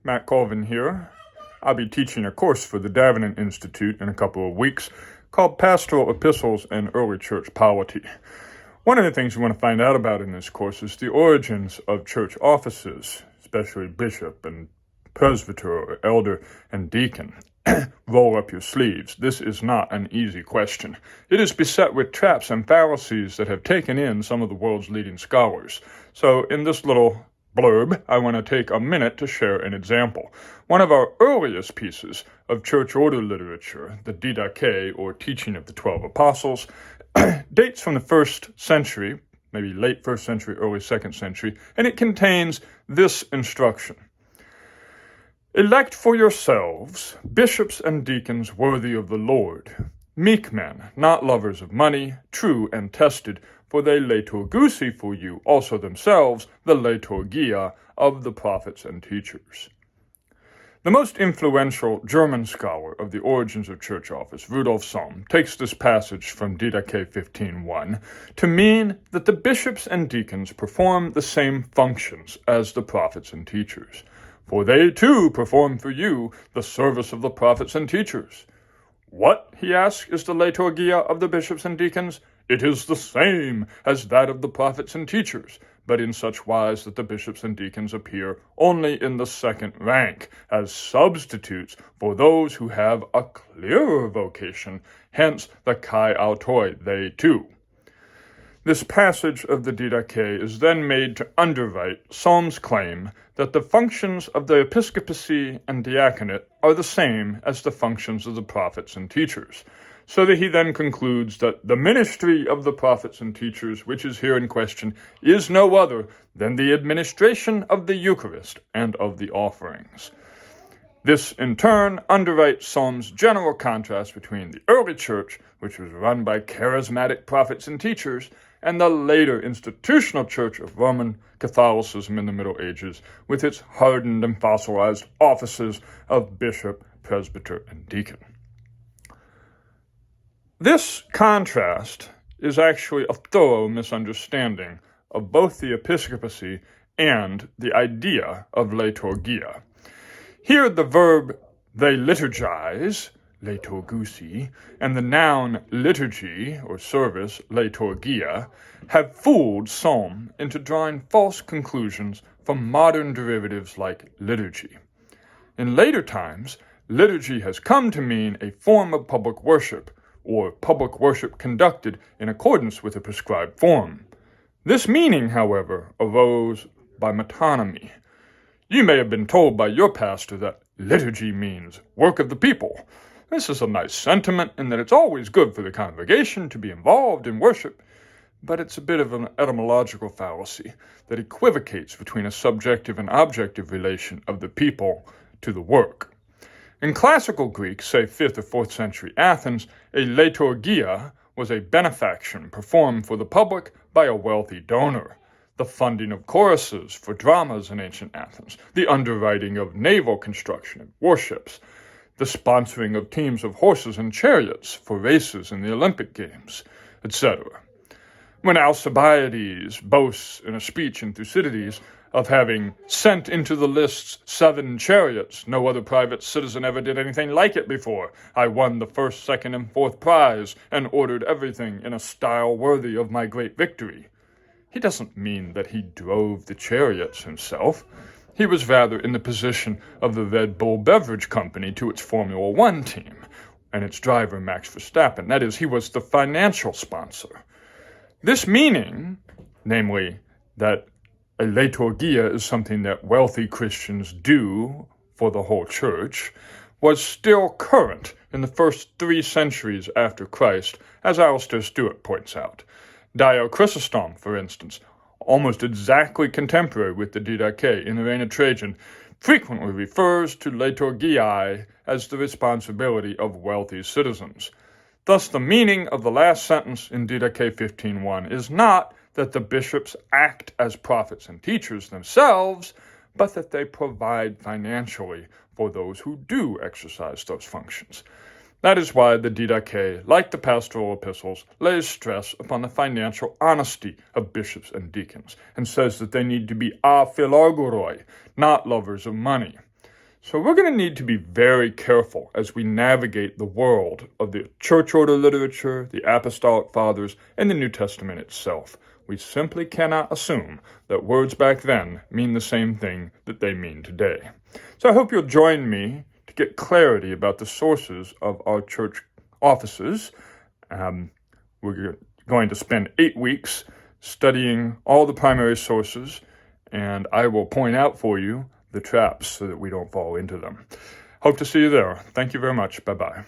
Matt Colvin here. I'll be teaching a course for the Davenant Institute in a couple of weeks called Pastoral Epistles and Early Church Polity. One of the things you want to find out about in this course is the origins of church offices, especially bishop and presbyter or elder and deacon. Roll up your sleeves. This is not an easy question. It is beset with traps and fallacies that have taken in some of the world's leading scholars. So in this little blurb, I want to take a minute to share an example. One of our earliest pieces of church order literature, the Didache, or Teaching of the 12 Apostles, dates from the 1st century, maybe late 1st century, early 2nd century, and it contains this instruction. Elect for yourselves bishops and deacons worthy of the Lord, meek men, not lovers of money, true and tested, for they liturgusi for you also themselves the liturgia of the prophets and teachers. The most influential German scholar of the origins of church office, Rudolf Sohm, takes this passage from Didache 15:1 to mean that the bishops and deacons perform the same functions as the prophets and teachers. For they too perform for you the service of the prophets and teachers. What, he asks, is the liturgia of the bishops and deacons? It is the same as that of the prophets and teachers, but in such wise that the bishops and deacons appear only in the second rank, as substitutes for those who have a clearer vocation, hence the kai autoi, they too. This passage of the Didache is then made to underwrite Sohm's claim that the functions of the episcopacy and diaconate are the same as the functions of the prophets and teachers, so that he then concludes that the ministry of the prophets and teachers, which is here in question, is no other than the administration of the Eucharist and of the offerings. This, in turn, underwrites Sohm's general contrast between the early church, which was run by charismatic prophets and teachers, and the later institutional church of Roman Catholicism in the Middle Ages, with its hardened and fossilized offices of bishop, presbyter, and deacon. This contrast is actually a thorough misunderstanding of both the episcopacy and the idea of liturgia. Here the verb they liturgize, liturgusi, and the noun liturgy, or service, liturgia, have fooled Sohm into drawing false conclusions from modern derivatives like liturgy. In later times, liturgy has come to mean a form of public worship, or public worship conducted in accordance with a prescribed form. This meaning, however, arose by metonymy. You may have been told by your pastor that liturgy means work of the people. This is a nice sentiment in that it's always good for the congregation to be involved in worship, but it's a bit of an etymological fallacy that equivocates between a subjective and objective relation of the people to the work. In classical Greek, say 5th or 4th century Athens, a liturgia was a benefaction performed for the public by a wealthy donor. The funding of choruses for dramas in ancient Athens, the underwriting of naval construction and warships, the sponsoring of teams of horses and chariots for races in the Olympic Games, etc. When Alcibiades boasts in a speech in Thucydides of having sent into the lists 7 chariots, no other private citizen ever did anything like it before. I won the 1st, 2nd, and 4th prize, and ordered everything in a style worthy of my great victory. He doesn't mean that he drove the chariots himself. He was rather in the position of the Red Bull Beverage Company to its Formula One team, and its driver Max Verstappen. That is, he was the financial sponsor. This meaning, namely that a liturgia is something that wealthy Christians do for the whole church, was still current in the first 3 centuries after Christ, as Alistair Stewart points out. Dio Chrysostom, for instance, almost exactly contemporary with the Didache in the reign of Trajan, frequently refers to liturgiae as the responsibility of wealthy citizens. Thus, the meaning of the last sentence in Didache 15:1 is not that the bishops act as prophets and teachers themselves, but that they provide financially for those who do exercise those functions. That is why the Didache, like the Pastoral Epistles, lays stress upon the financial honesty of bishops and deacons, and says that they need to be aphilargoroi, not lovers of money. So we're going to need to be very careful as we navigate the world of the church order literature, the apostolic fathers, and the New Testament itself. We simply cannot assume that words back then mean the same thing that they mean today. So I hope you'll join me to get clarity about the sources of our church offices. We're going to spend 8 weeks studying all the primary sources, and I will point out for you the traps so that we don't fall into them. Hope to see you there. Thank you very much. Bye-bye.